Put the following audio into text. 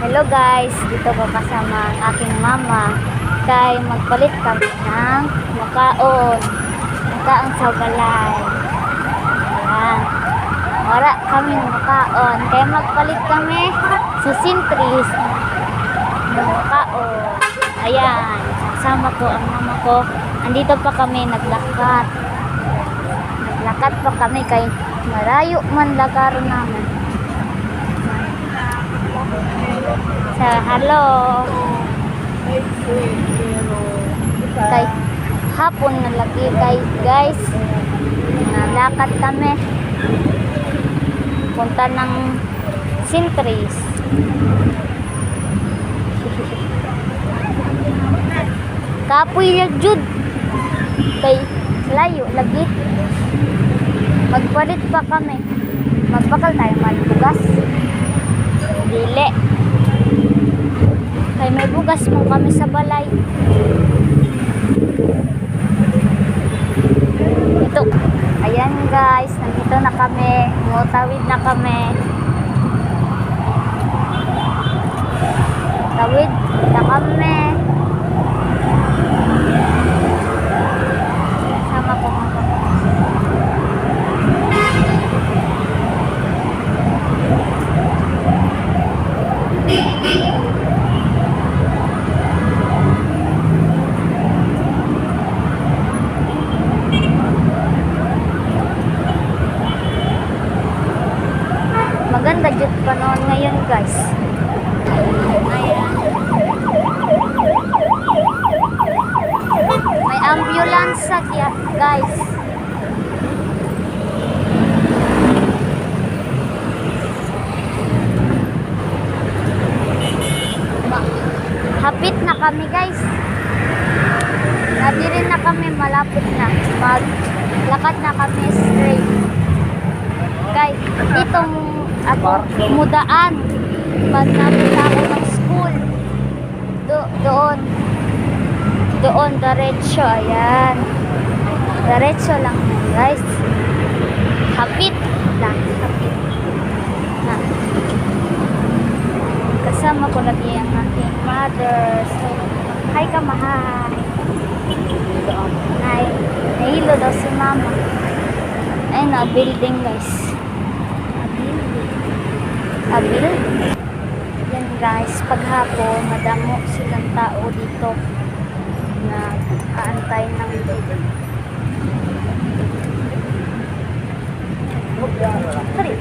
Hello guys, dito ko kasama ang aking mama. Kay magpalit kami ng makaon sa balay. Ayan. Wala kami ng makaon. Kaya magpalit kami sa Sintris ng makaon. Ayan, kasama ko ang mama ko. Andito pa kami naglakad. Naglakad pa kami kay malayo man lagaron namin. Hello. Kay hapon na lagi guys. Nalakad kami. Punta ng Sintris. Kapoy jud. Kay layo lagi. Magpalit pa kami. Magbakal tayo magbugas. Dili. Kay may bugas mo kami sa balay. Ito. Ayan guys, nandito na kami. Tawid na kami. Tawid na kami. Sama ko mga maganda jud panahon ngayon guys. Ayan. May ambulance guys. Hapit na kami guys. Nadirin na kami, malapit na. Maglakad na kami straight. Guys, itong ako mudaan pag napunta ako ng school doon diretso. Ayan, diretso lang guys, hapit lang, hapit na. Kasama ko lagi ang aking mother. So hi ka mahay. Hi, nahilo daw si mama. Ayun na building guys. Abil. Yan guys, paghapon madamo silang tao dito na aantay ng tari.